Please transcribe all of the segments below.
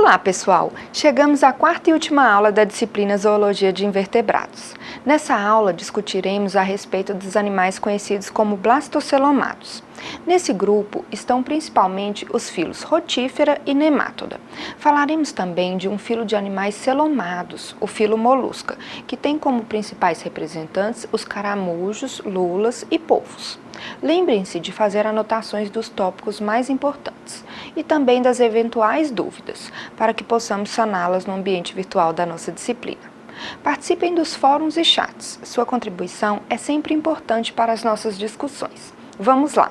Olá, pessoal! Chegamos à quarta e última aula da disciplina Zoologia de Invertebrados. Nessa aula, discutiremos a respeito dos animais conhecidos como blastocelomatos. Nesse grupo estão principalmente os filos Rotífera e Nemátoda. Falaremos também de um filo de animais celomados, o filo Molusca, que tem como principais representantes os caramujos, lulas e polvos. Lembrem-se de fazer anotações dos tópicos mais importantes e também das eventuais dúvidas, para que possamos saná-las no ambiente virtual da nossa disciplina. Participem dos fóruns e chats. Sua contribuição é sempre importante para as nossas discussões. Vamos lá!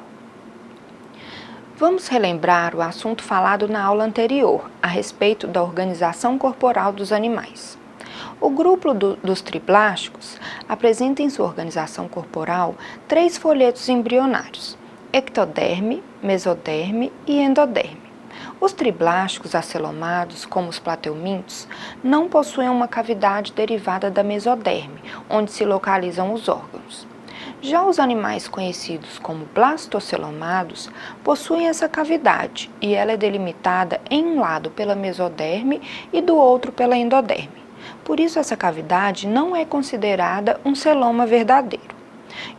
Vamos relembrar o assunto falado na aula anterior, a respeito da organização corporal dos animais. O grupo dos triblásticos apresenta em sua organização corporal 3 folhetos embrionários: ectoderme, mesoderme e endoderme. Os triblásticos acelomados, como os plateumintos, não possuem uma cavidade derivada da mesoderme, onde se localizam os órgãos. Já os animais conhecidos como blastocelomados possuem essa cavidade e ela é delimitada em um lado pela mesoderme e do outro pela endoderme. Por isso, essa cavidade não é considerada um celoma verdadeiro.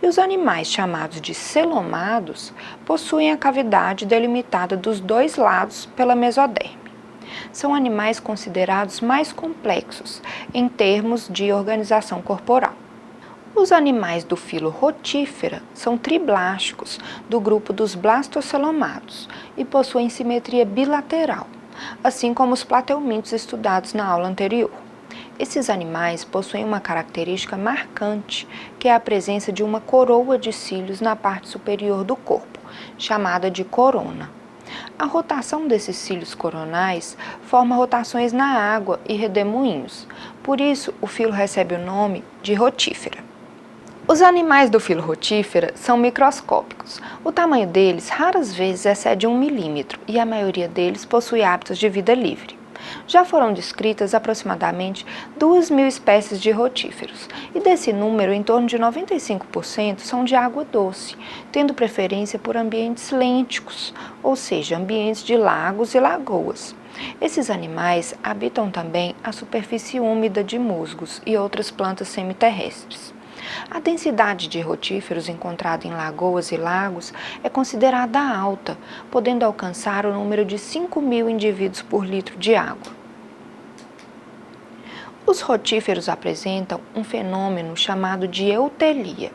E os animais chamados de celomados possuem a cavidade delimitada dos dois lados pela mesoderme. São animais considerados mais complexos em termos de organização corporal. Os animais do filo Rotífera são triblásticos do grupo dos blastocelomados e possuem simetria bilateral, assim como os plateumintos estudados na aula anterior. Esses animais possuem uma característica marcante, que é a presença de uma coroa de cílios na parte superior do corpo, chamada de corona. A rotação desses cílios coronais forma rotações na água e redemoinhos, por isso o filo recebe o nome de rotífera. Os animais do filo rotífera são microscópicos. O tamanho deles raras vezes excede 1 milímetro e a maioria deles possui hábitos de vida livre. Já foram descritas aproximadamente 2.000 espécies de rotíferos, e desse número, em torno de 95% são de água doce, tendo preferência por ambientes lênticos, ou seja, ambientes de lagos e lagoas. Esses animais habitam também a superfície úmida de musgos e outras plantas semiterrestres. A densidade de rotíferos encontrada em lagoas e lagos é considerada alta, podendo alcançar o número de 5.000 indivíduos por litro de água. Os rotíferos apresentam um fenômeno chamado de eutelia.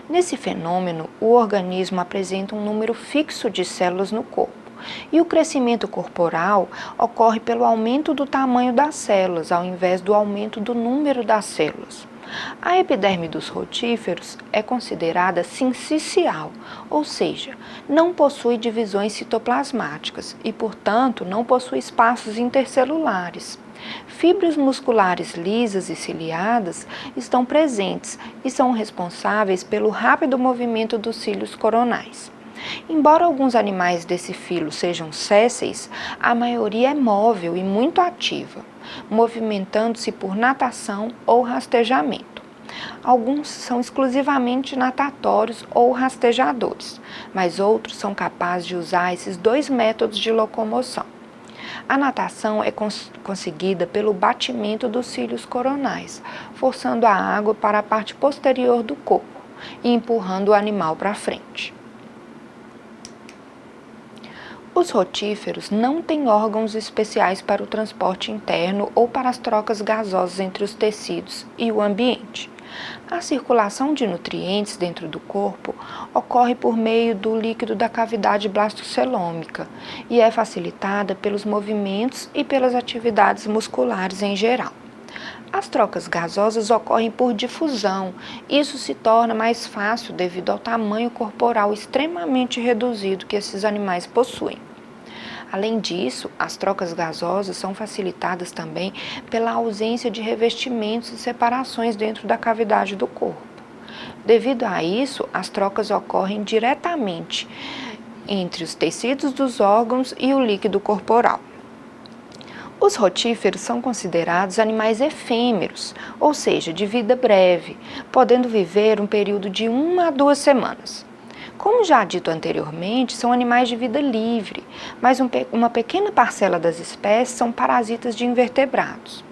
Nesse fenômeno, o organismo apresenta um número fixo de células no corpo, e o crescimento corporal ocorre pelo aumento do tamanho das células, ao invés do aumento do número das células. A epiderme dos rotíferos é considerada sincicial, ou seja, não possui divisões citoplasmáticas e, portanto, não possui espaços intercelulares. Fibras musculares lisas e ciliadas estão presentes e são responsáveis pelo rápido movimento dos cílios coronais. Embora alguns animais desse filo sejam sésseis, a maioria é móvel e muito ativa, movimentando-se por natação ou rastejamento. Alguns são exclusivamente natatórios ou rastejadores, mas outros são capazes de usar esses 2 métodos de locomoção. A natação é conseguida pelo batimento dos cílios coronais, forçando a água para a parte posterior do corpo e empurrando o animal para frente. Os rotíferos não têm órgãos especiais para o transporte interno ou para as trocas gasosas entre os tecidos e o ambiente. A circulação de nutrientes dentro do corpo ocorre por meio do líquido da cavidade blastocelômica e é facilitada pelos movimentos e pelas atividades musculares em geral. As trocas gasosas ocorrem por difusão. Isso se torna mais fácil devido ao tamanho corporal extremamente reduzido que esses animais possuem. Além disso, as trocas gasosas são facilitadas também pela ausência de revestimentos e separações dentro da cavidade do corpo. Devido a isso, as trocas ocorrem diretamente entre os tecidos dos órgãos e o líquido corporal. Os rotíferos são considerados animais efêmeros, ou seja, de vida breve, podendo viver um período de 1 a 2 semanas. Como já dito anteriormente, são animais de vida livre, mas uma pequena parcela das espécies são parasitas de invertebrados.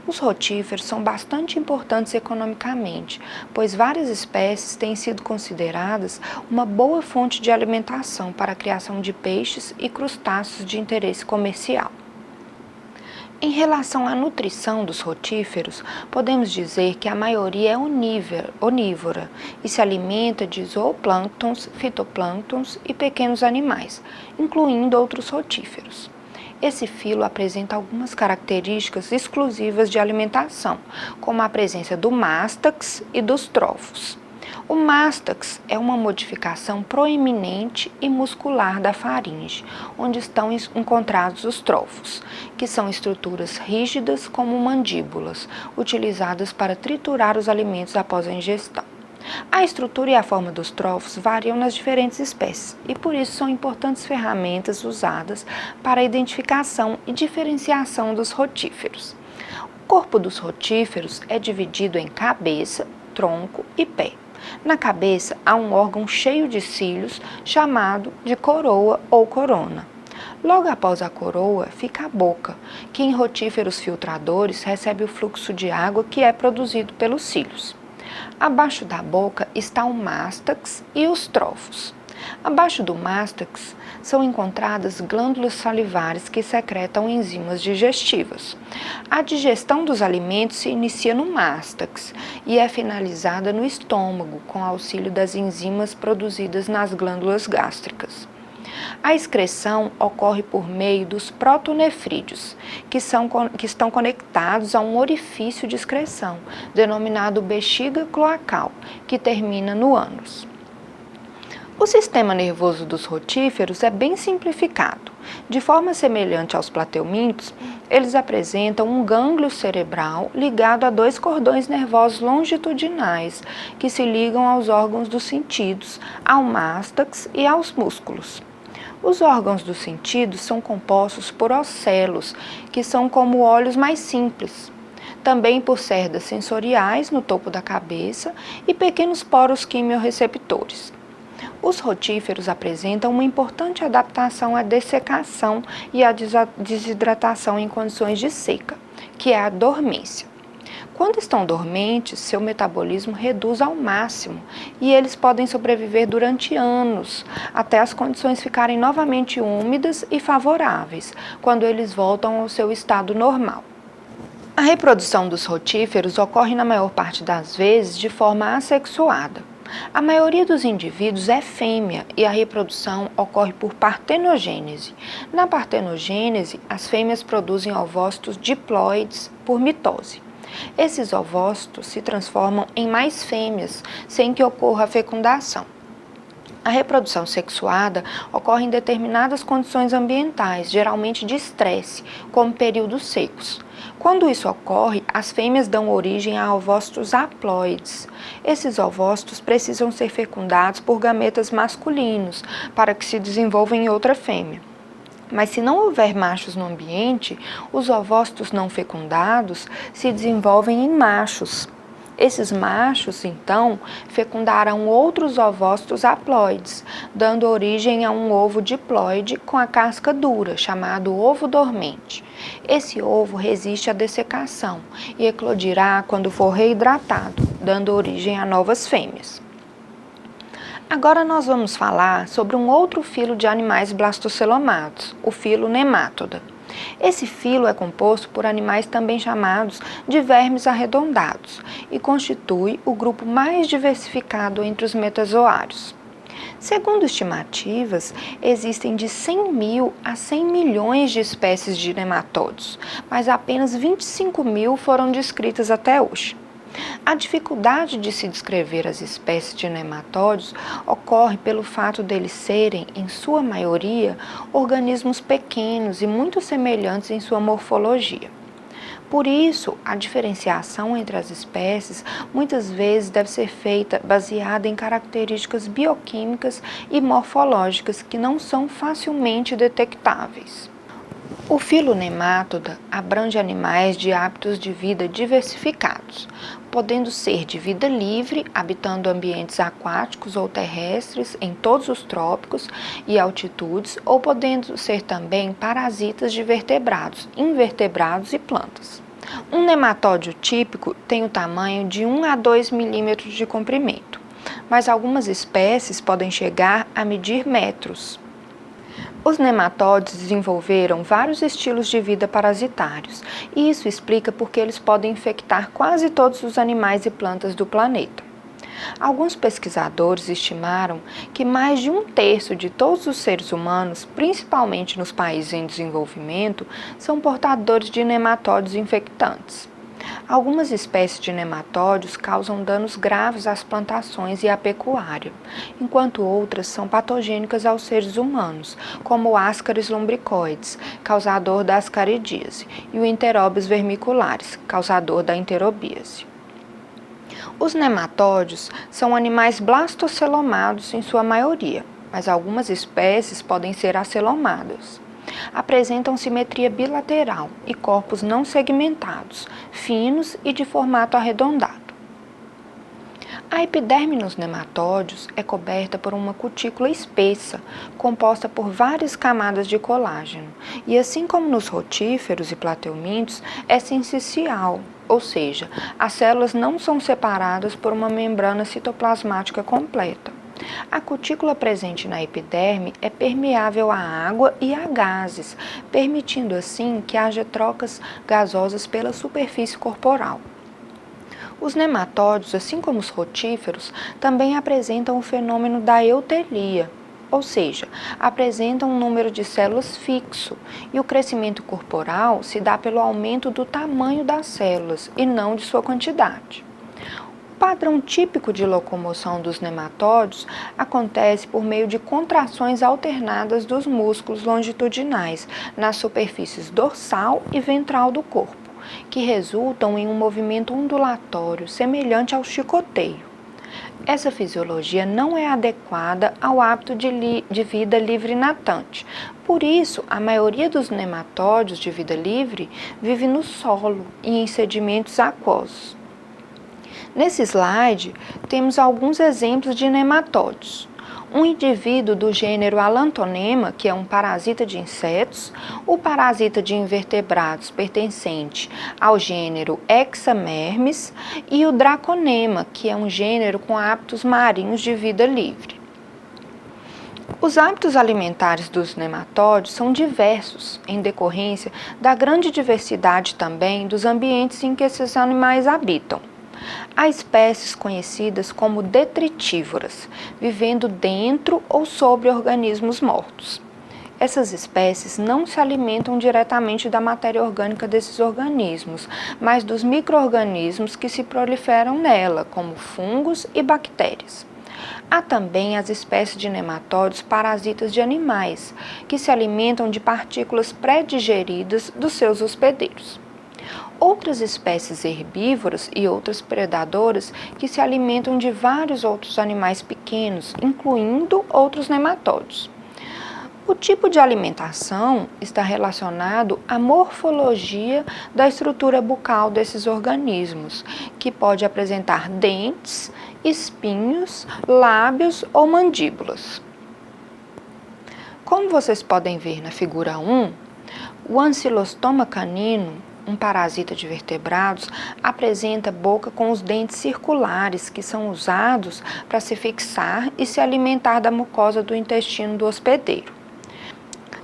Os rotíferos são bastante importantes economicamente, pois várias espécies têm sido consideradas uma boa fonte de alimentação para a criação de peixes e crustáceos de interesse comercial. Em relação à nutrição dos rotíferos, podemos dizer que a maioria é onívora e se alimenta de zooplânctons, fitoplânctons e pequenos animais, incluindo outros rotíferos. Esse filo apresenta algumas características exclusivas de alimentação, como a presença do mástax e dos trofos. O mástax é uma modificação proeminente e muscular da faringe, onde estão encontrados os trofos, que são estruturas rígidas como mandíbulas, utilizadas para triturar os alimentos após a ingestão. A estrutura e a forma dos trofos variam nas diferentes espécies e por isso são importantes ferramentas usadas para a identificação e diferenciação dos rotíferos. O corpo dos rotíferos é dividido em cabeça, tronco e pé. Na cabeça há um órgão cheio de cílios chamado de coroa ou corona. Logo após a coroa fica a boca, que em rotíferos filtradores recebe o fluxo de água que é produzido pelos cílios. Abaixo da boca está o mástax e os trofos. Abaixo do mástax são encontradas glândulas salivares que secretam enzimas digestivas. A digestão dos alimentos se inicia no mástax e é finalizada no estômago, com auxílio das enzimas produzidas nas glândulas gástricas. A excreção ocorre por meio dos protonefrídeos, que estão conectados a um orifício de excreção, denominado bexiga cloacal, que termina no ânus. O sistema nervoso dos rotíferos é bem simplificado. De forma semelhante aos plateumintos, eles apresentam um gânglio cerebral ligado a dois cordões nervosos longitudinais, que se ligam aos órgãos dos sentidos, ao mástax e aos músculos. Os órgãos dos sentidos são compostos por ocelos, que são como olhos mais simples. Também por cerdas sensoriais no topo da cabeça e pequenos poros quimiorreceptores. Os rotíferos apresentam uma importante adaptação à dessecação e à desidratação em condições de seca, que é a dormência. Quando estão dormentes, seu metabolismo reduz ao máximo e eles podem sobreviver durante anos, até as condições ficarem novamente úmidas e favoráveis, quando eles voltam ao seu estado normal. A reprodução dos rotíferos ocorre na maior parte das vezes de forma assexuada. A maioria dos indivíduos é fêmea e a reprodução ocorre por partenogênese. Na partenogênese, as fêmeas produzem ovócitos diploides por mitose. Esses ovócitos se transformam em mais fêmeas sem que ocorra a fecundação. A reprodução sexuada ocorre em determinadas condições ambientais, geralmente de estresse, como períodos secos. Quando isso ocorre, as fêmeas dão origem a ovócitos haploides. Esses ovócitos precisam ser fecundados por gametas masculinos para que se desenvolvam em outra fêmea. Mas se não houver machos no ambiente, os ovócitos não fecundados se desenvolvem em machos. Esses machos, então, fecundarão outros ovócitos haploides, dando origem a um ovo diploide com a casca dura, chamado ovo dormente. Esse ovo resiste à dessecação e eclodirá quando for reidratado, dando origem a novas fêmeas. Agora nós vamos falar sobre um outro filo de animais blastocelomatos, o filo Nematoda. Esse filo é composto por animais também chamados de vermes arredondados e constitui o grupo mais diversificado entre os metazoários. Segundo estimativas, existem de 100 mil a 100 milhões de espécies de nematóides, mas apenas 25 mil foram descritas até hoje. A dificuldade de se descrever as espécies de nematóides ocorre pelo fato deles serem, em sua maioria, organismos pequenos e muito semelhantes em sua morfologia. Por isso, a diferenciação entre as espécies muitas vezes deve ser feita baseada em características bioquímicas e morfológicas que não são facilmente detectáveis. O filonemátoda abrange animais de hábitos de vida diversificados, podendo ser de vida livre, habitando ambientes aquáticos ou terrestres em todos os trópicos e altitudes, ou podendo ser também parasitas de vertebrados, invertebrados e plantas. Um nematóide típico tem o tamanho de 1 a 2 milímetros de comprimento, mas algumas espécies podem chegar a medir metros. Os nematóides desenvolveram vários estilos de vida parasitários, e isso explica por que eles podem infectar quase todos os animais e plantas do planeta. Alguns pesquisadores estimaram que mais de 1/3 de todos os seres humanos, principalmente nos países em desenvolvimento, são portadores de nematóides infectantes. Algumas espécies de nematóides causam danos graves às plantações e à pecuária, enquanto outras são patogênicas aos seres humanos, como o Ascaris lumbricoides, causador da ascaridíase, e o Enterobis vermicularis, causador da enterobíase. Os nematóides são animais blastocelomados em sua maioria, mas algumas espécies podem ser acelomadas. Apresentam simetria bilateral e corpos não segmentados, finos e de formato arredondado. A epiderme nos nematóides é coberta por uma cutícula espessa, composta por várias camadas de colágeno, e assim como nos rotíferos e plateumintos, é sincicial, ou seja, as células não são separadas por uma membrana citoplasmática completa. A cutícula presente na epiderme é permeável à água e a gases, permitindo assim que haja trocas gasosas pela superfície corporal. Os nematóides, assim como os rotíferos, também apresentam o fenômeno da eutelia, ou seja, apresentam um número de células fixo, e o crescimento corporal se dá pelo aumento do tamanho das células e não de sua quantidade. O padrão típico de locomoção dos nematóides acontece por meio de contrações alternadas dos músculos longitudinais nas superfícies dorsal e ventral do corpo, que resultam em um movimento ondulatório semelhante ao chicoteio. Essa fisiologia não é adequada ao hábito de vida livre natante. Por isso, a maioria dos nematóides de vida livre vive no solo e em sedimentos aquosos. Nesse slide, temos alguns exemplos de nematóides. Um indivíduo do gênero Allantonema, que é um parasita de insetos, o parasita de invertebrados pertencente ao gênero Hexamermes e o Draconema, que é um gênero com hábitos marinhos de vida livre. Os hábitos alimentares dos nematóides são diversos, em decorrência da grande diversidade também dos ambientes em que esses animais habitam. Há espécies conhecidas como detritívoras, vivendo dentro ou sobre organismos mortos. Essas espécies não se alimentam diretamente da matéria orgânica desses organismos, mas dos micro-organismos que se proliferam nela, como fungos e bactérias. Há também as espécies de nematóides parasitas de animais, que se alimentam de partículas pré-digeridas dos seus hospedeiros. Outras espécies herbívoras e outras predadoras que se alimentam de vários outros animais pequenos, incluindo outros nematóides. O tipo de alimentação está relacionado à morfologia da estrutura bucal desses organismos, que pode apresentar dentes, espinhos, lábios ou mandíbulas. Como vocês podem ver na figura 1, o Ancylostoma canino, um parasita de vertebrados, apresenta boca com os dentes circulares que são usados para se fixar e se alimentar da mucosa do intestino do hospedeiro.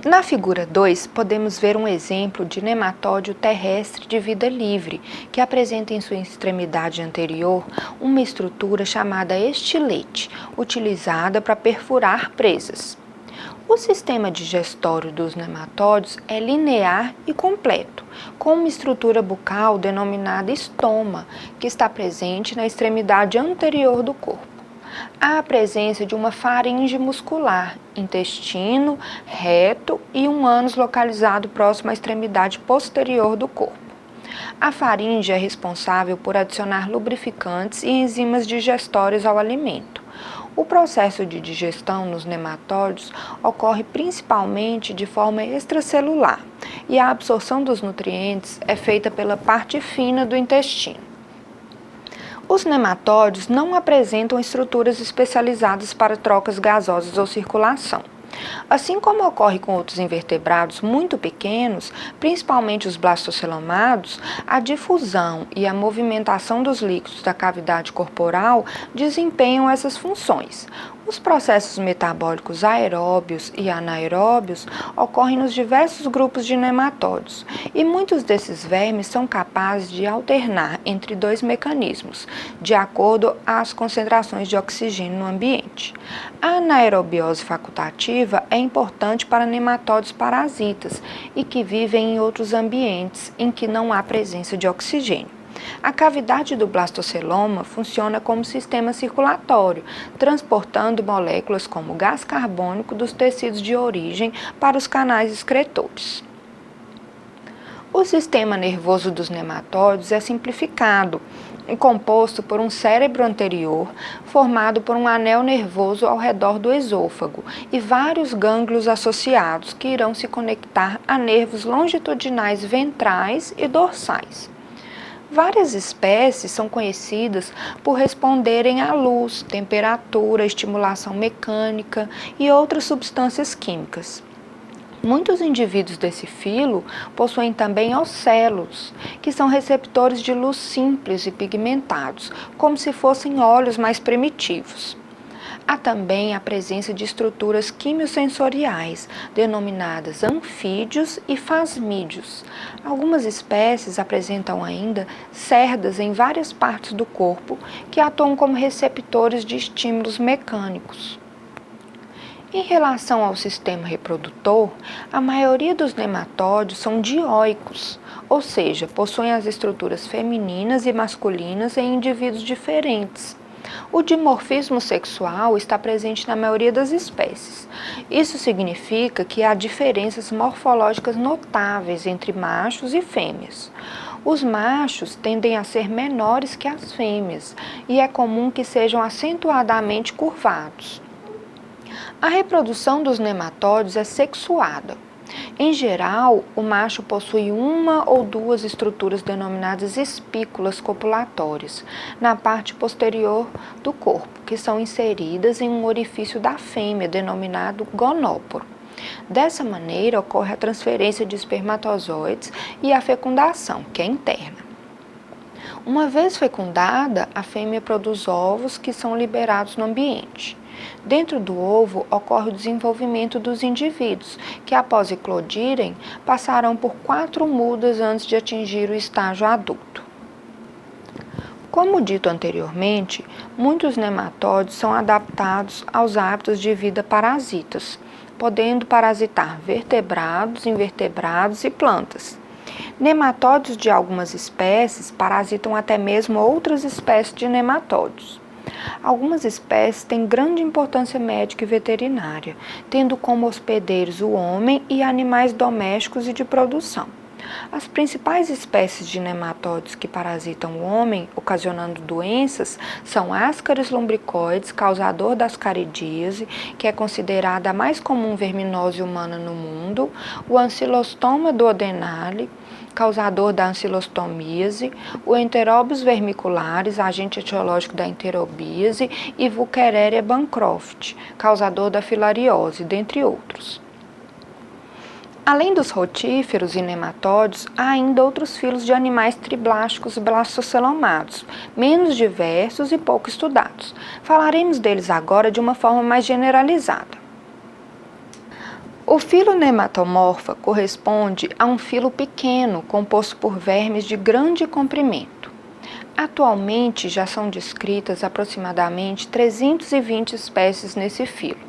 Na figura 2, podemos ver um exemplo de nematóide terrestre de vida livre, que apresenta em sua extremidade anterior uma estrutura chamada estilete, utilizada para perfurar presas. O sistema digestório dos nematóides é linear e completo, com uma estrutura bucal denominada estoma, que está presente na extremidade anterior do corpo. Há a presença de uma faringe muscular, intestino, reto e um ânus localizado próximo à extremidade posterior do corpo. A faringe é responsável por adicionar lubrificantes e enzimas digestórias ao alimento. O processo de digestão nos nematóides ocorre principalmente de forma extracelular e a absorção dos nutrientes é feita pela parte fina do intestino. Os nematóides não apresentam estruturas especializadas para trocas gasosas ou circulação. Assim como ocorre com outros invertebrados muito pequenos, principalmente os blastocelomados, a difusão e a movimentação dos líquidos da cavidade corporal desempenham essas funções. Os processos metabólicos aeróbios e anaeróbios ocorrem nos diversos grupos de nematóides e muitos desses vermes são capazes de alternar entre dois mecanismos, de acordo às concentrações de oxigênio no ambiente. A anaerobiose facultativa é importante para nematóides parasitas e que vivem em outros ambientes em que não há presença de oxigênio. A cavidade do blastoceloma funciona como sistema circulatório, transportando moléculas como gás carbônico dos tecidos de origem para os canais excretores. O sistema nervoso dos nematóides é simplificado, composto por um cérebro anterior, formado por um anel nervoso ao redor do esôfago e vários gânglios associados que irão se conectar a nervos longitudinais ventrais e dorsais. Várias espécies são conhecidas por responderem à luz, temperatura, estimulação mecânica e outras substâncias químicas. Muitos indivíduos desse filo possuem também océlos, que são receptores de luz simples e pigmentados, como se fossem olhos mais primitivos. Há também a presença de estruturas quimiosensoriais, denominadas anfídeos e fasmídeos. Algumas espécies apresentam ainda cerdas em várias partes do corpo que atuam como receptores de estímulos mecânicos. Em relação ao sistema reprodutor, a maioria dos nematóides são dioicos, ou seja, possuem as estruturas femininas e masculinas em indivíduos diferentes. O dimorfismo sexual está presente na maioria das espécies. Isso significa que há diferenças morfológicas notáveis entre machos e fêmeas. Os machos tendem a ser menores que as fêmeas e é comum que sejam acentuadamente curvados. A reprodução dos nematóides é sexuada. Em geral, o macho possui uma ou duas estruturas denominadas espículas copulatórias na parte posterior do corpo, que são inseridas em um orifício da fêmea denominado gonóporo. Dessa maneira, ocorre a transferência de espermatozoides e a fecundação, que é interna. Uma vez fecundada, a fêmea produz ovos que são liberados no ambiente. Dentro do ovo ocorre o desenvolvimento dos indivíduos, que após eclodirem, passarão por 4 mudas antes de atingir o estágio adulto. Como dito anteriormente, muitos nematóides são adaptados aos hábitos de vida parasitas, podendo parasitar vertebrados, invertebrados e plantas. Nematóides de algumas espécies parasitam até mesmo outras espécies de nematóides. Algumas espécies têm grande importância médica e veterinária, tendo como hospedeiros o homem e animais domésticos e de produção. As principais espécies de nematóides que parasitam o homem, ocasionando doenças, são Ascaris lumbricoides, causador da ascaridíase, que é considerada a mais comum verminose humana no mundo, o Ancylostoma duodenale, causador da ancilostomíase, o Enterobius vermicularis, agente etiológico da enterobíase, e Wuchereria bancroft, causador da filariose, dentre outros. Além dos rotíferos e nematóides, há ainda outros filos de animais triblásticos blastocelomados, menos diversos e pouco estudados. Falaremos deles agora de uma forma mais generalizada. O filo nematomorfa corresponde a um filo pequeno, composto por vermes de grande comprimento. Atualmente já são descritas aproximadamente 320 espécies nesse filo.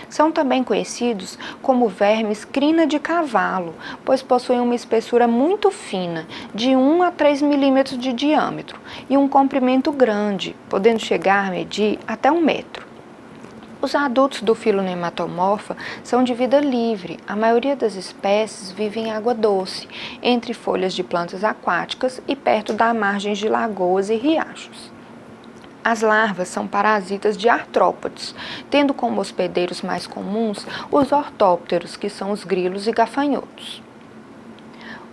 São também conhecidos como vermes crina de cavalo, pois possuem uma espessura muito fina, de 1 a 3 milímetros de diâmetro, e um comprimento grande, podendo chegar a medir até 1 metro. Os adultos do filo nematomorfa são de vida livre. A maioria das espécies vive em água doce, entre folhas de plantas aquáticas e perto das margens de lagoas e riachos. As larvas são parasitas de artrópodes, tendo como hospedeiros mais comuns os ortópteros, que são os grilos e gafanhotos.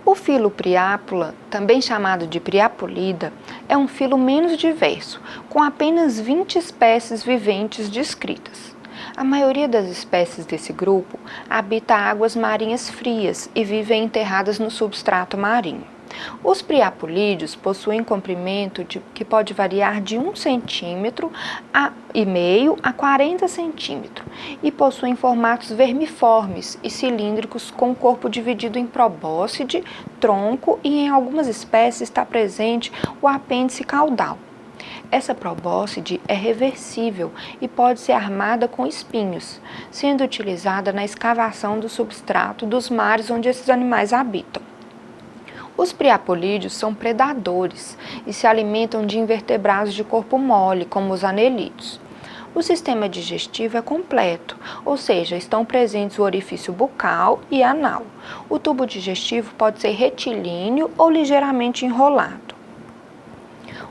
O filo Priapula, também chamado de Priapolida, é um filo menos diverso, com apenas 20 espécies viventes descritas. A maioria das espécies desse grupo habita águas marinhas frias e vivem enterradas no substrato marinho. Os priapulídeos possuem comprimento que pode variar de 1,5 cm a 40 cm e possuem formatos vermiformes e cilíndricos com o corpo dividido em probóscide, tronco e em algumas espécies está presente o apêndice caudal. Essa probóscide é reversível e pode ser armada com espinhos, sendo utilizada na escavação do substrato dos mares onde esses animais habitam. Os priapolídeos são predadores e se alimentam de invertebrados de corpo mole, como os anelídeos. O sistema digestivo é completo, ou seja, estão presentes o orifício bucal e anal. O tubo digestivo pode ser retilíneo ou ligeiramente enrolado.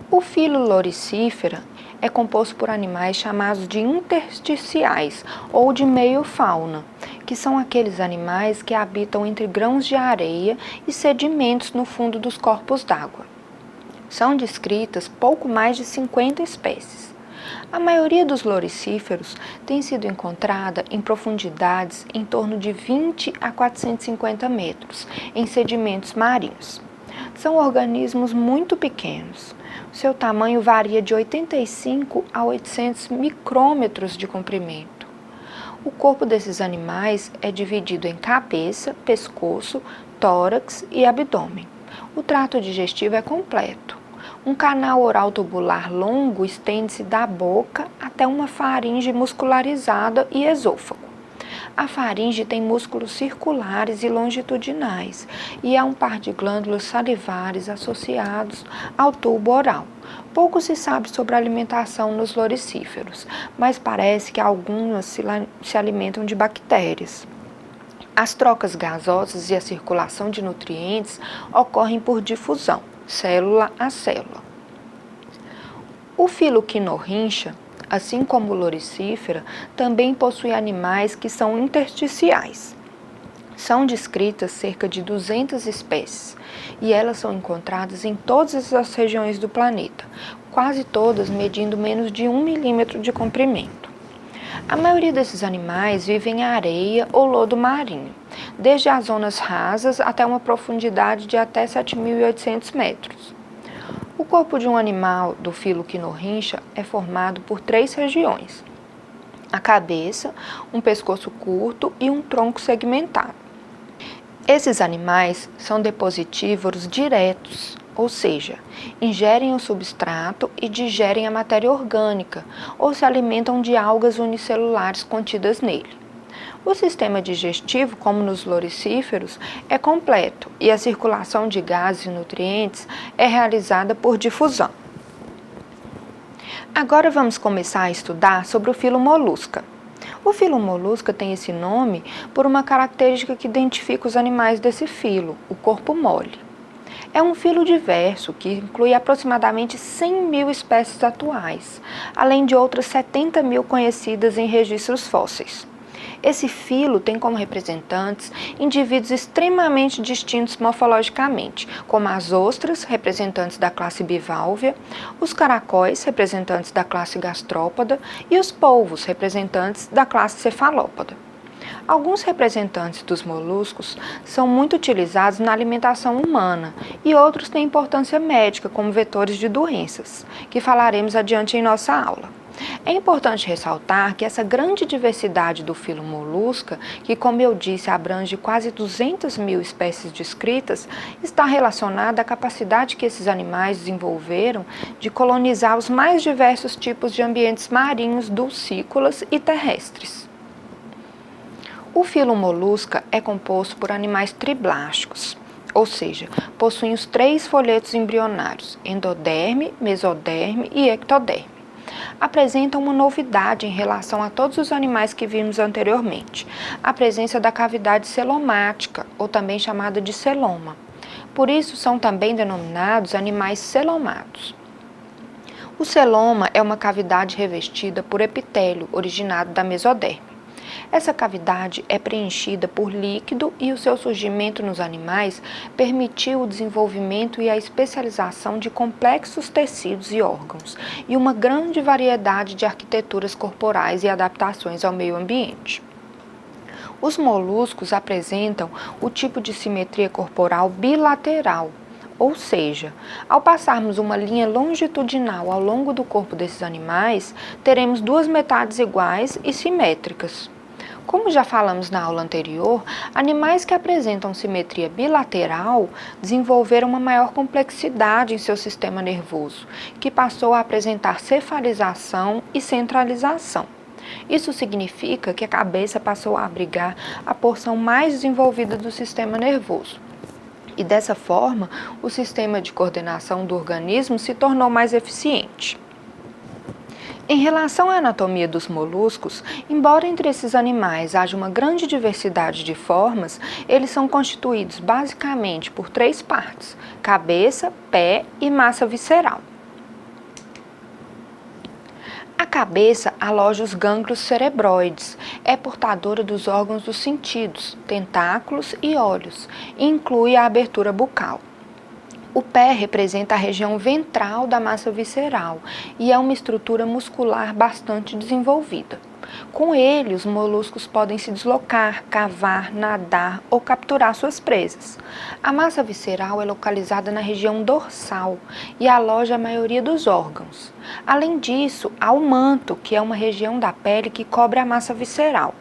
O filo Loricifera é composto por animais chamados de intersticiais ou de meio-fauna, que são aqueles animais que habitam entre grãos de areia e sedimentos no fundo dos corpos d'água. São descritas pouco mais de 50 espécies. A maioria dos loricíferos tem sido encontrada em profundidades em torno de 20 a 450 metros, em sedimentos marinhos. São organismos muito pequenos. Seu tamanho varia de 85 a 800 micrômetros de comprimento. O corpo desses animais é dividido em cabeça, pescoço, tórax e abdômen. O trato digestivo é completo. Um canal oral tubular longo estende-se da boca até uma faringe muscularizada e esôfago. A faringe tem músculos circulares e longitudinais e há um par de glândulas salivares associados ao tubo oral. Pouco se sabe sobre a alimentação nos loricíferos, mas parece que algumas se alimentam de bactérias. As trocas gasosas e a circulação de nutrientes ocorrem por difusão, célula a célula. O filo Quinorrincha, assim como o Loricifera, também possui animais que são intersticiais. São descritas cerca de 200 espécies e elas são encontradas em todas as regiões do planeta, quase todas medindo menos de 1 milímetro de comprimento. A maioria desses animais vive em areia ou lodo marinho, desde as zonas rasas até uma profundidade de até 7.800 metros. O corpo de um animal do filo Quinorrincha é formado por 3 regiões: a cabeça, um pescoço curto e um tronco segmentado. Esses animais são depositívoros diretos, ou seja, ingerem o substrato e digerem a matéria orgânica ou se alimentam de algas unicelulares contidas nele. O sistema digestivo, como nos loricíferos, é completo e a circulação de gases e nutrientes é realizada por difusão. Agora vamos começar a estudar sobre o filo Molusca. O filo Molusca tem esse nome por uma característica que identifica os animais desse filo, o corpo mole. É um filo diverso que inclui aproximadamente 100.000 espécies atuais, além de outras 70.000 conhecidas em registros fósseis. Esse filo tem como representantes indivíduos extremamente distintos morfologicamente, como as ostras, representantes da classe Bivalvia, os caracóis, representantes da classe Gastrópoda, e os polvos, representantes da classe Cefalópoda. Alguns representantes dos moluscos são muito utilizados na alimentação humana e outros têm importância médica como vetores de doenças, que falaremos adiante em nossa aula. É importante ressaltar que essa grande diversidade do filo Molusca, que, como eu disse, abrange quase 200.000 espécies descritas, está relacionada à capacidade que esses animais desenvolveram de colonizar os mais diversos tipos de ambientes marinhos, dulcícolas e terrestres. O filo Molusca é composto por animais triblásticos, ou seja, possuem os 3 folhetos embrionários, endoderme, mesoderme e ectoderme. Apresentam uma novidade em relação a todos os animais que vimos anteriormente, a presença da cavidade celomática, ou também chamada de celoma. Por isso, são também denominados animais celomados. O celoma é uma cavidade revestida por epitélio originado da mesoderme. Essa cavidade é preenchida por líquido e o seu surgimento nos animais permitiu o desenvolvimento e a especialização de complexos tecidos e órgãos e uma grande variedade de arquiteturas corporais e adaptações ao meio ambiente. Os moluscos apresentam o tipo de simetria corporal bilateral, ou seja, ao passarmos uma linha longitudinal ao longo do corpo desses animais, teremos duas metades iguais e simétricas. Como já falamos na aula anterior, animais que apresentam simetria bilateral desenvolveram uma maior complexidade em seu sistema nervoso, que passou a apresentar cefalização e centralização. Isso significa que a cabeça passou a abrigar a porção mais desenvolvida do sistema nervoso. E dessa forma, o sistema de coordenação do organismo se tornou mais eficiente. Em relação à anatomia dos moluscos, embora entre esses animais haja uma grande diversidade de formas, eles são constituídos basicamente por três partes: cabeça, pé e massa visceral. A cabeça aloja os gânglios cerebroides, é portadora dos órgãos dos sentidos, tentáculos e olhos, e inclui a abertura bucal. O pé representa a região ventral da massa visceral e é uma estrutura muscular bastante desenvolvida. Com ele, os moluscos podem se deslocar, cavar, nadar ou capturar suas presas. A massa visceral é localizada na região dorsal e aloja a maioria dos órgãos. Além disso, há o manto, que é uma região da pele que cobre a massa visceral.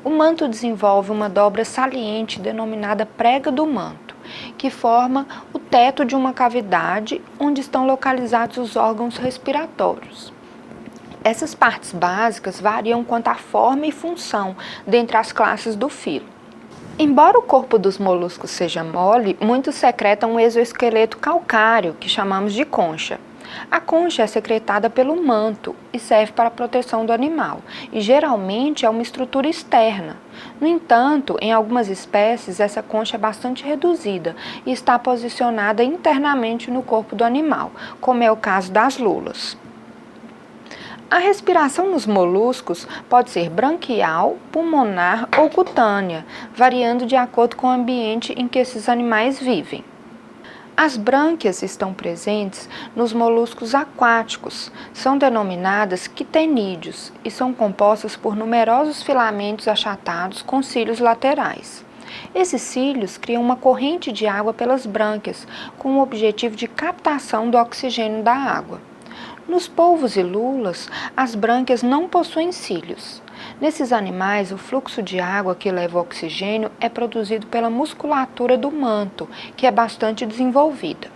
O manto desenvolve uma dobra saliente denominada prega do manto, que forma o teto de uma cavidade onde estão localizados os órgãos respiratórios. Essas partes básicas variam quanto à forma e função dentre as classes do filo. Embora o corpo dos moluscos seja mole, muitos secretam um exoesqueleto calcário, que chamamos de concha. A concha é secretada pelo manto e serve para a proteção do animal, e geralmente é uma estrutura externa. No entanto, em algumas espécies, essa concha é bastante reduzida e está posicionada internamente no corpo do animal, como é o caso das lulas. A respiração nos moluscos pode ser branquial, pulmonar ou cutânea, variando de acordo com o ambiente em que esses animais vivem. As brânquias estão presentes nos moluscos aquáticos, são denominadas quitenídeos e são compostas por numerosos filamentos achatados com cílios laterais. Esses cílios criam uma corrente de água pelas brânquias, com o objetivo de captação do oxigênio da água. Nos polvos e lulas, as brânquias não possuem cílios. Nesses animais, o fluxo de água que leva o oxigênio é produzido pela musculatura do manto, que é bastante desenvolvida.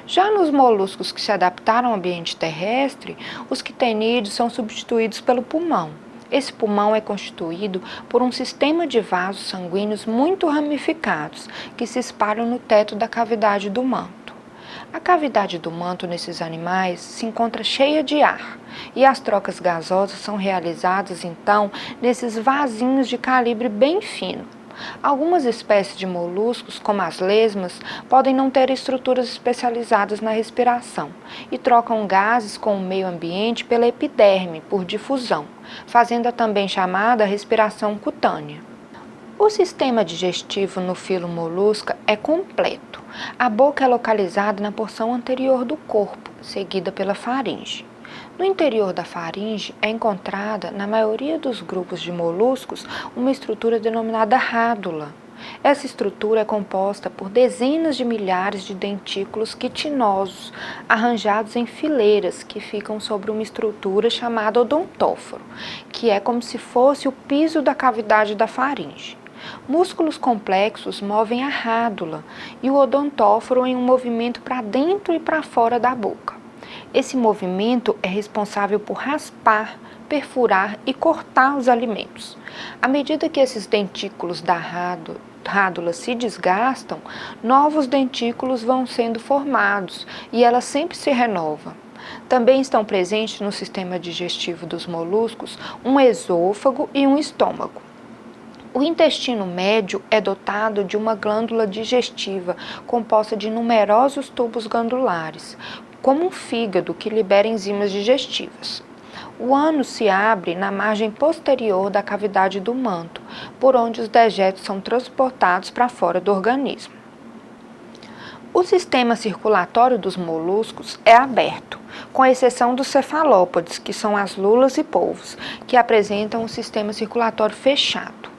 Já nos moluscos que se adaptaram ao ambiente terrestre, os quitenídeos são substituídos pelo pulmão. Esse pulmão é constituído por um sistema de vasos sanguíneos muito ramificados, que se espalham no teto da cavidade do manto. A cavidade do manto nesses animais se encontra cheia de ar e as trocas gasosas são realizadas então nesses vasinhos de calibre bem fino. Algumas espécies de moluscos, como as lesmas, podem não ter estruturas especializadas na respiração e trocam gases com o meio ambiente pela epiderme, por difusão, fazendo a também chamada respiração cutânea. O sistema digestivo no filo molusca é completo. A boca é localizada na porção anterior do corpo, seguida pela faringe. No interior da faringe é encontrada, na maioria dos grupos de moluscos, uma estrutura denominada rádula. Essa estrutura é composta por dezenas de milhares de dentículos quitinosos, arranjados em fileiras que ficam sobre uma estrutura chamada odontóforo, que é como se fosse o piso da cavidade da faringe. Músculos complexos movem a rádula e o odontóforo em um movimento para dentro e para fora da boca. Esse movimento é responsável por raspar, perfurar e cortar os alimentos. À medida que esses dentículos da rádula se desgastam, novos dentículos vão sendo formados e ela sempre se renova. Também estão presentes no sistema digestivo dos moluscos um esôfago e um estômago. O intestino médio é dotado de uma glândula digestiva composta de numerosos tubos glandulares, como um fígado que libera enzimas digestivas. O ânus se abre na margem posterior da cavidade do manto, por onde os dejetos são transportados para fora do organismo. O sistema circulatório dos moluscos é aberto, com exceção dos cefalópodes, que são as lulas e polvos, que apresentam um sistema circulatório fechado.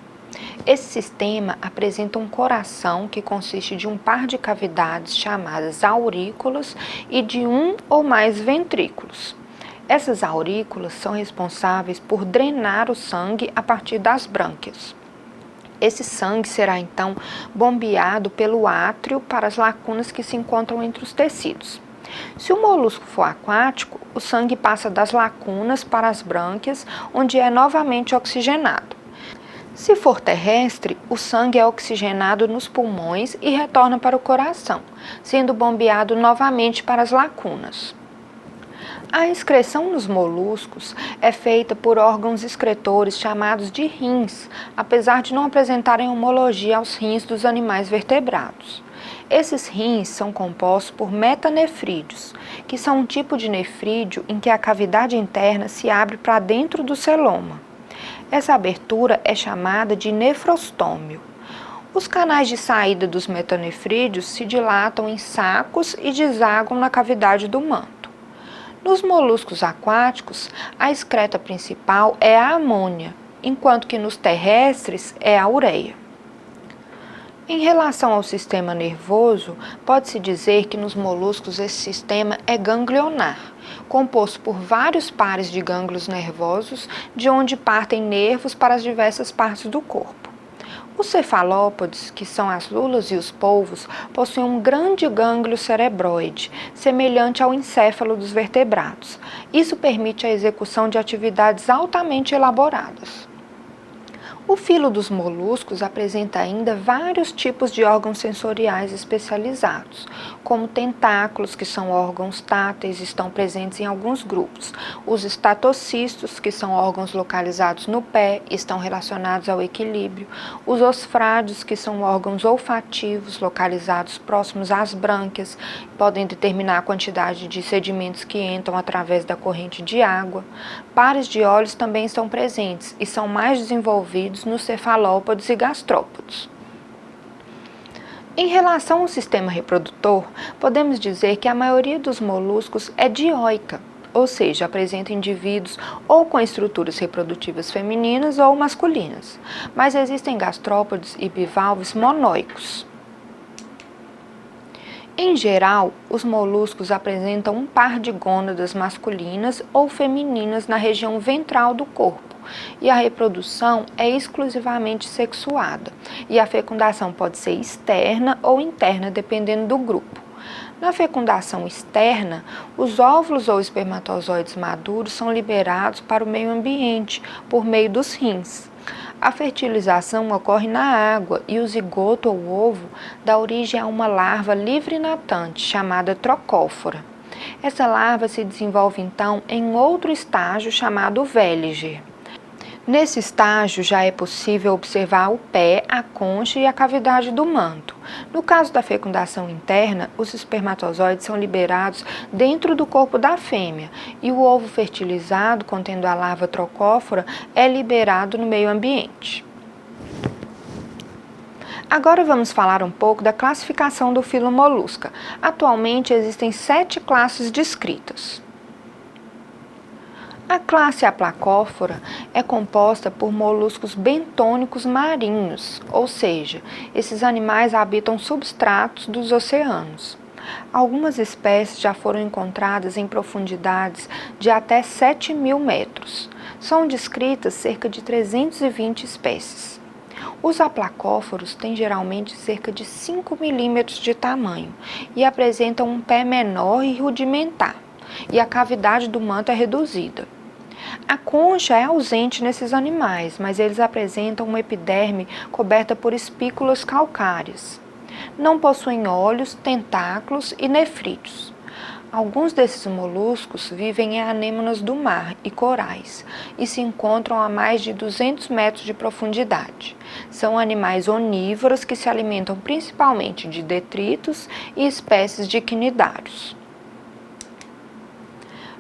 Esse sistema apresenta um coração que consiste de um par de cavidades chamadas aurículas e de um ou mais ventrículos. Essas aurículas são responsáveis por drenar o sangue a partir das brânquias. Esse sangue será então bombeado pelo átrio para as lacunas que se encontram entre os tecidos. Se o molusco for aquático, o sangue passa das lacunas para as brânquias, onde é novamente oxigenado. Se for terrestre, o sangue é oxigenado nos pulmões e retorna para o coração, sendo bombeado novamente para as lacunas. A excreção nos moluscos é feita por órgãos excretores chamados de rins, apesar de não apresentarem homologia aos rins dos animais vertebrados. Esses rins são compostos por metanefrídeos, que são um tipo de nefrídeo em que a cavidade interna se abre para dentro do celoma. Essa abertura é chamada de nefrostômio. Os canais de saída dos metanefrídeos se dilatam em sacos e desaguam na cavidade do manto. Nos moluscos aquáticos, a excreta principal é a amônia, enquanto que nos terrestres é a ureia. Em relação ao sistema nervoso, pode-se dizer que nos moluscos esse sistema é ganglionar, composto por vários pares de gânglios nervosos, de onde partem nervos para as diversas partes do corpo. Os cefalópodes, que são as lulas e os polvos, possuem um grande gânglio cerebroide, semelhante ao encéfalo dos vertebrados. Isso permite a execução de atividades altamente elaboradas. O filo dos moluscos apresenta ainda vários tipos de órgãos sensoriais especializados, como tentáculos, que são órgãos táteis, estão presentes em alguns grupos. Os estatocistos, que são órgãos localizados no pé, estão relacionados ao equilíbrio. Os osfrádeos, que são órgãos olfativos, localizados próximos às brânquias, podem determinar a quantidade de sedimentos que entram através da corrente de água. Pares de olhos também estão presentes e são mais desenvolvidos nos cefalópodes e gastrópodes. Em relação ao sistema reprodutor, podemos dizer que a maioria dos moluscos é dioica, ou seja, apresenta indivíduos ou com estruturas reprodutivas femininas ou masculinas, mas existem gastrópodes e bivalves monóicos. Em geral, os moluscos apresentam um par de gônadas masculinas ou femininas na região ventral do corpo, e a reprodução é exclusivamente sexuada, e a fecundação pode ser externa ou interna, dependendo do grupo. Na fecundação externa, os óvulos ou espermatozoides maduros são liberados para o meio ambiente por meio dos rins. A fertilização ocorre na água e o zigoto ou ovo dá origem a uma larva livre natante, chamada trocófora. Essa larva se desenvolve então em outro estágio chamado véliger. Nesse estágio já é possível observar o pé, a concha e a cavidade do manto. No caso da fecundação interna, os espermatozoides são liberados dentro do corpo da fêmea e o ovo fertilizado, contendo a larva trocófora, é liberado no meio ambiente. Agora vamos falar um pouco da classificação do filo Molusca. Atualmente existem 7 classes descritas. A classe Aplacófora é composta por moluscos bentônicos marinhos, ou seja, esses animais habitam substratos dos oceanos. Algumas espécies já foram encontradas em profundidades de até 7.000 metros. São descritas cerca de 320 espécies. Os aplacóforos têm geralmente cerca de 5 milímetros de tamanho e apresentam um pé menor e rudimentar, e a cavidade do manto é reduzida. A concha é ausente nesses animais, mas eles apresentam uma epiderme coberta por espículas calcárias. Não possuem olhos, tentáculos e nefrídeos. Alguns desses moluscos vivem em anêmonas do mar e corais e se encontram a mais de 200 metros de profundidade. São animais onívoros que se alimentam principalmente de detritos e espécies de quinidários.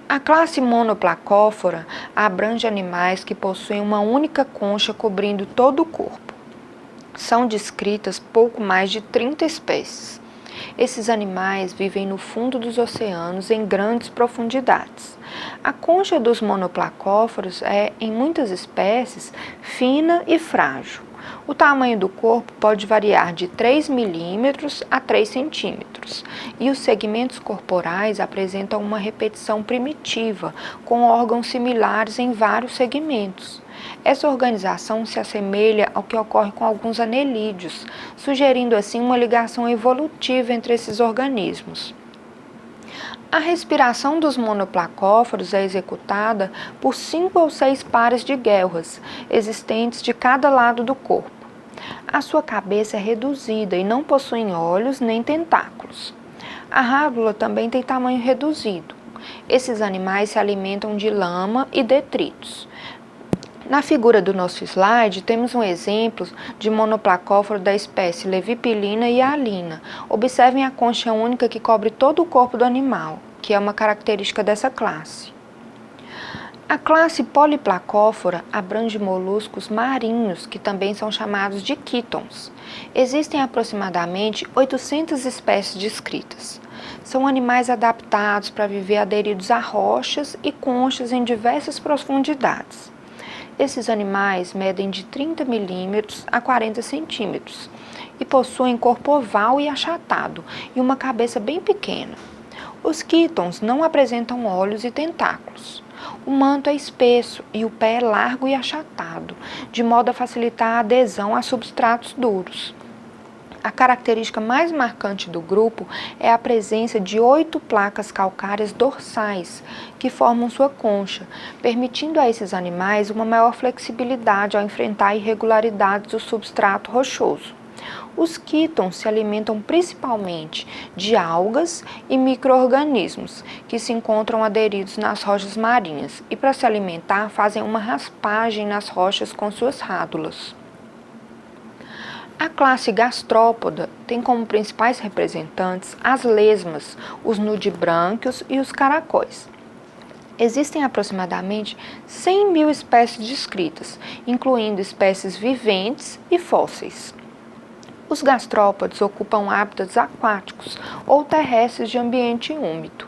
A classe monoplacófora abrange animais que possuem uma única concha cobrindo todo o corpo. São descritas pouco mais de 30 espécies. Esses animais vivem no fundo dos oceanos em grandes profundidades. A concha dos monoplacóforos é, em muitas espécies, fina e frágil. O tamanho do corpo pode variar de 3 milímetros a 3 centímetros e os segmentos corporais apresentam uma repetição primitiva, com órgãos similares em vários segmentos. Essa organização se assemelha ao que ocorre com alguns anelídeos, sugerindo assim uma ligação evolutiva entre esses organismos. A respiração dos monoplacóforos é executada por 5 ou 6 pares de guelras, existentes de cada lado do corpo. A sua cabeça é reduzida e não possui olhos nem tentáculos. A rádula também tem tamanho reduzido. Esses animais se alimentam de lama e detritos. Na figura do nosso slide, temos um exemplo de monoplacóforo da espécie Levipilina e Alina. Observem a concha única que cobre todo o corpo do animal, que é uma característica dessa classe. A classe poliplacófora abrange moluscos marinhos, que também são chamados de quítons. Existem aproximadamente 800 espécies descritas. São animais adaptados para viver aderidos a rochas e conchas em diversas profundidades. Esses animais medem de 30 milímetros a 40 centímetros e possuem corpo oval e achatado e uma cabeça bem pequena. Os quítons não apresentam olhos e tentáculos. O manto é espesso e o pé é largo e achatado, de modo a facilitar a adesão a substratos duros. A característica mais marcante do grupo é a presença de 8 placas calcárias dorsais, que formam sua concha, permitindo a esses animais uma maior flexibilidade ao enfrentar irregularidades do substrato rochoso. Os quítons se alimentam principalmente de algas e micro-organismos que se encontram aderidos nas rochas marinhas e, para se alimentar, fazem uma raspagem nas rochas com suas rádulas. A classe gastrópoda tem como principais representantes as lesmas, os nudibrânquios e os caracóis. Existem aproximadamente 100 mil espécies descritas, incluindo espécies viventes e fósseis. Os gastrópodes ocupam hábitats aquáticos ou terrestres de ambiente úmido.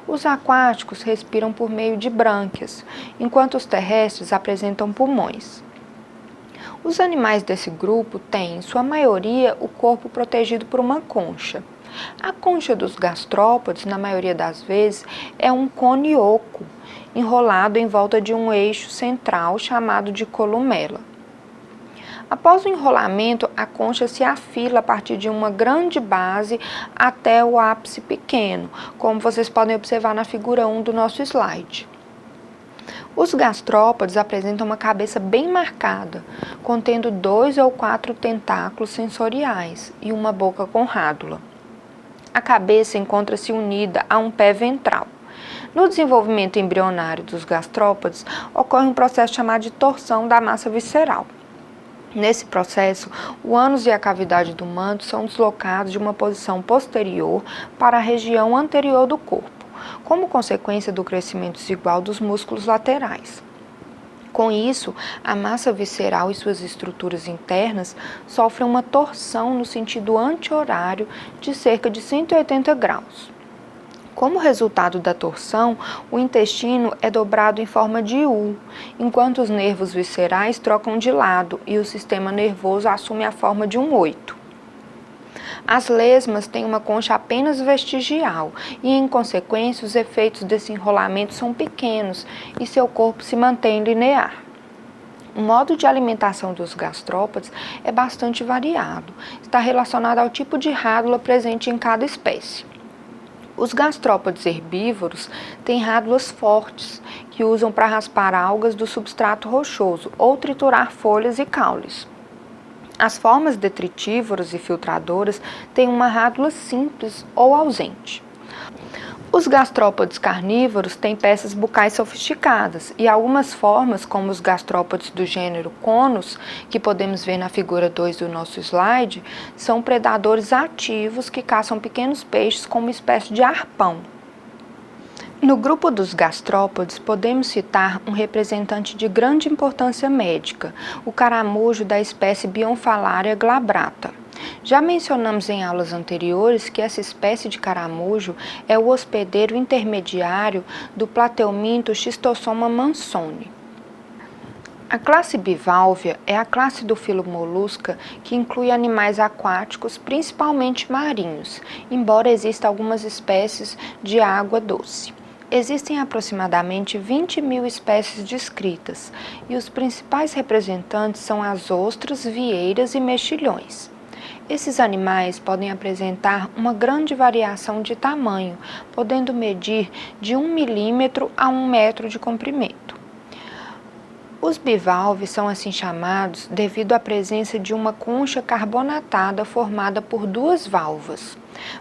Os aquáticos respiram por meio de brânquias, enquanto os terrestres apresentam pulmões. Os animais desse grupo têm, em sua maioria, o corpo protegido por uma concha. A concha dos gastrópodes, na maioria das vezes, é um cone oco, enrolado em volta de um eixo central chamado de columela. Após o enrolamento, a concha se afila a partir de uma grande base até o ápice pequeno, como vocês podem observar na figura 1 do nosso slide. Os gastrópodes apresentam uma cabeça bem marcada, contendo 2 ou 4 tentáculos sensoriais e uma boca com rádula. A cabeça encontra-se unida a um pé ventral. No desenvolvimento embrionário dos gastrópodes, ocorre um processo chamado de torção da massa visceral. Nesse processo, o ânus e a cavidade do manto são deslocados de uma posição posterior para a região anterior do corpo, como consequência do crescimento desigual dos músculos laterais. Com isso, a massa visceral e suas estruturas internas sofrem uma torção no sentido anti-horário de cerca de 180 graus. Como resultado da torção, o intestino é dobrado em forma de U, enquanto os nervos viscerais trocam de lado e o sistema nervoso assume a forma de um 8. As lesmas têm uma concha apenas vestigial e, em consequência, os efeitos desse enrolamento são pequenos e seu corpo se mantém linear. O modo de alimentação dos gastrópodes é bastante variado, está relacionado ao tipo de rádula presente em cada espécie. Os gastrópodes herbívoros têm rádulas fortes, que usam para raspar algas do substrato rochoso ou triturar folhas e caules. As formas detritívoras e filtradoras têm uma rádula simples ou ausente. Os gastrópodes carnívoros têm peças bucais sofisticadas e algumas formas, como os gastrópodes do gênero Conus, que podemos ver na figura 2 do nosso slide, são predadores ativos que caçam pequenos peixes como uma espécie de arpão. No grupo dos gastrópodes, podemos citar um representante de grande importância médica, o caramujo da espécie Bionfalaria glabrata. Já mencionamos em aulas anteriores que essa espécie de caramujo é o hospedeiro intermediário do Plateuminto Schistossoma mansoni. A classe Bivalvia é a classe do filo Molusca que inclui animais aquáticos, principalmente marinhos, embora existam algumas espécies de água doce. Existem aproximadamente 20.000 espécies descritas e os principais representantes são as ostras, vieiras e mexilhões. Esses animais podem apresentar uma grande variação de tamanho, podendo medir de 1 milímetro a 1 metro de comprimento. Os bivalves são assim chamados devido à presença de uma concha carbonatada formada por duas valvas.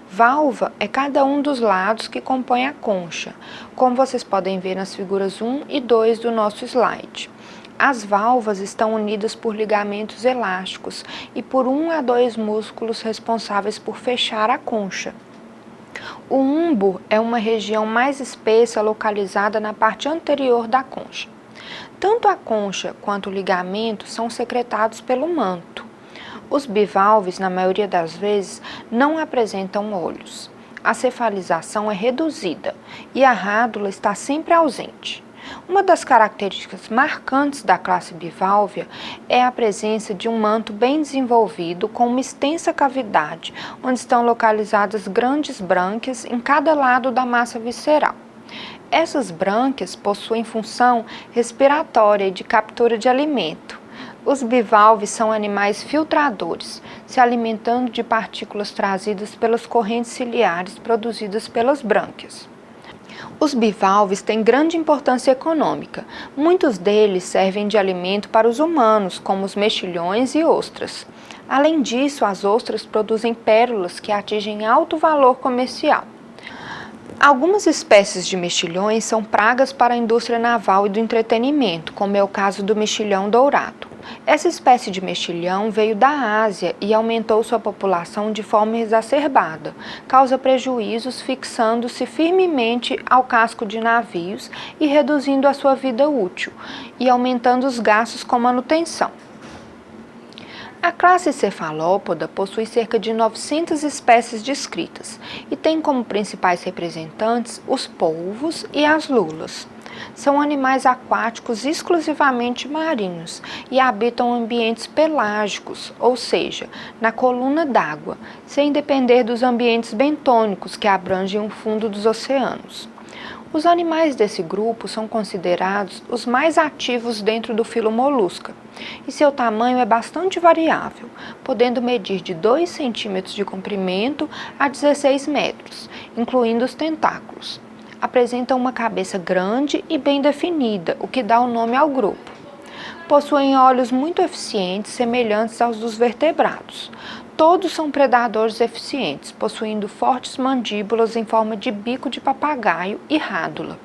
Valva é cada um dos lados que compõe a concha, como vocês podem ver nas figuras 1 e 2 do nosso slide. As valvas estão unidas por ligamentos elásticos e por 1 a 2 músculos responsáveis por fechar a concha. O umbo é uma região mais espessa localizada na parte anterior da concha. Tanto a concha quanto o ligamento são secretados pelo manto. Os bivalves, na maioria das vezes, não apresentam olhos. A cefalização é reduzida e a rádula está sempre ausente. Uma das características marcantes da classe Bivalvia é a presença de um manto bem desenvolvido com uma extensa cavidade, onde estão localizadas grandes brânquias em cada lado da massa visceral. Essas brânquias possuem função respiratória e de captura de alimento. Os bivalves são animais filtradores, se alimentando de partículas trazidas pelas correntes ciliares produzidas pelas brânquias. Os bivalves têm grande importância econômica. Muitos deles servem de alimento para os humanos, como os mexilhões e ostras. Além disso, as ostras produzem pérolas que atingem alto valor comercial. Algumas espécies de mexilhões são pragas para a indústria naval e do entretenimento, como é o caso do mexilhão dourado. Essa espécie de mexilhão veio da Ásia e aumentou sua população de forma exacerbada, causa prejuízos fixando-se firmemente ao casco de navios e reduzindo a sua vida útil, e aumentando os gastos com manutenção. A classe Cefalópoda possui cerca de 900 espécies descritas e tem como principais representantes os polvos e as lulas. São animais aquáticos exclusivamente marinhos e habitam ambientes pelágicos, ou seja, na coluna d'água, sem depender dos ambientes bentônicos que abrangem o fundo dos oceanos. Os animais desse grupo são considerados os mais ativos dentro do filo Molusca, e seu tamanho é bastante variável, podendo medir de 2 centímetros de comprimento a 16 metros, incluindo os tentáculos. Apresentam uma cabeça grande e bem definida, o que dá o nome ao grupo. Possuem olhos muito eficientes, semelhantes aos dos vertebrados. Todos são predadores eficientes, possuindo fortes mandíbulas em forma de bico de papagaio e rádula.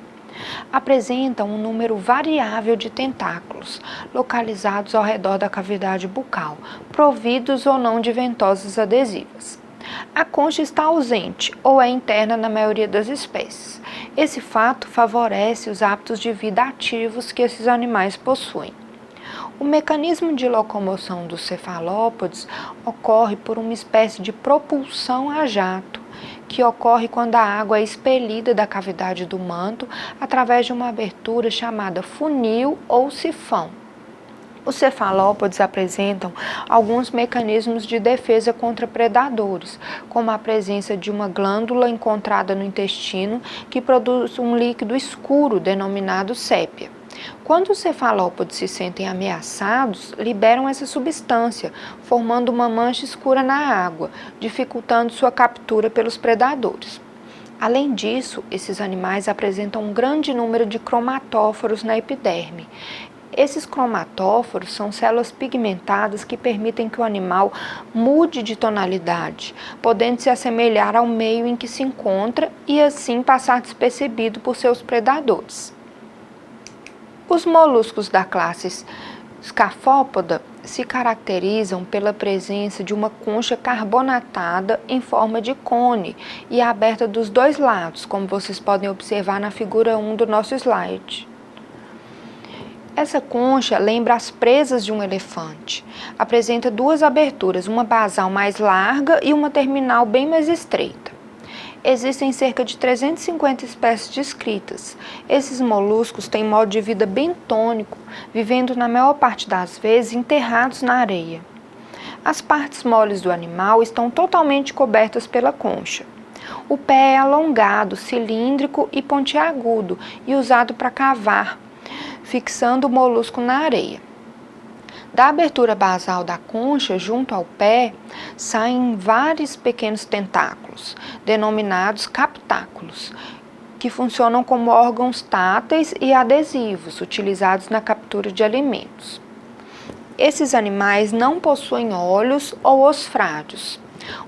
Apresentam um número variável de tentáculos, localizados ao redor da cavidade bucal, providos ou não de ventosas adesivas. A concha está ausente ou é interna na maioria das espécies. Esse fato favorece os hábitos de vida ativos que esses animais possuem. O mecanismo de locomoção dos cefalópodes ocorre por uma espécie de propulsão a jato, que ocorre quando a água é expelida da cavidade do manto através de uma abertura chamada funil ou sifão. Os cefalópodes apresentam alguns mecanismos de defesa contra predadores, como a presença de uma glândula encontrada no intestino que produz um líquido escuro denominado sépia. Quando os cefalópodes se sentem ameaçados, liberam essa substância, formando uma mancha escura na água, dificultando sua captura pelos predadores. Além disso, esses animais apresentam um grande número de cromatóforos na epiderme. Esses cromatóforos são células pigmentadas que permitem que o animal mude de tonalidade, podendo se assemelhar ao meio em que se encontra e assim passar despercebido por seus predadores. Os moluscos da classe Scaphopoda se caracterizam pela presença de uma concha carbonatada em forma de cone e aberta dos dois lados, como vocês podem observar na figura 1 do nosso slide. Essa concha lembra as presas de um elefante. Apresenta duas aberturas, uma basal mais larga e uma terminal bem mais estreita. Existem cerca de 350 espécies descritas. Esses moluscos têm modo de vida bentônico, vivendo na maior parte das vezes enterrados na areia. As partes moles do animal estão totalmente cobertas pela concha. O pé é alongado, cilíndrico e pontiagudo e usado para cavar, fixando o molusco na areia. Da abertura basal da concha, junto ao pé, saem vários pequenos tentáculos, denominados captáculos, que funcionam como órgãos táteis e adesivos, utilizados na captura de alimentos. Esses animais não possuem olhos ou osfrádeos.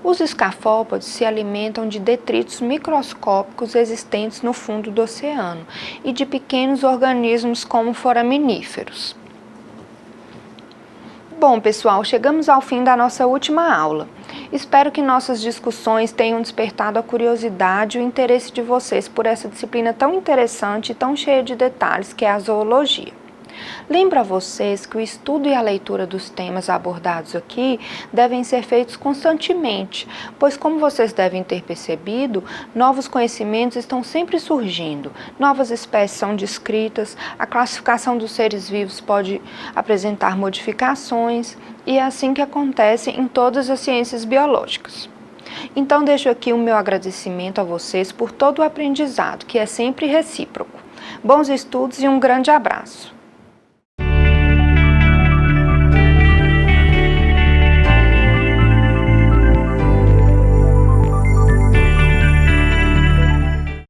Os escafópodes se alimentam de detritos microscópicos existentes no fundo do oceano e de pequenos organismos como foraminíferos. Bom, pessoal, chegamos ao fim da nossa última aula. Espero que nossas discussões tenham despertado a curiosidade e o interesse de vocês por essa disciplina tão interessante e tão cheia de detalhes que é a zoologia. Lembro a vocês que o estudo e a leitura dos temas abordados aqui devem ser feitos constantemente, pois, como vocês devem ter percebido, novos conhecimentos estão sempre surgindo, novas espécies são descritas, a classificação dos seres vivos pode apresentar modificações, e é assim que acontece em todas as ciências biológicas. Então, deixo aqui o meu agradecimento a vocês por todo o aprendizado, que é sempre recíproco. Bons estudos e um grande abraço!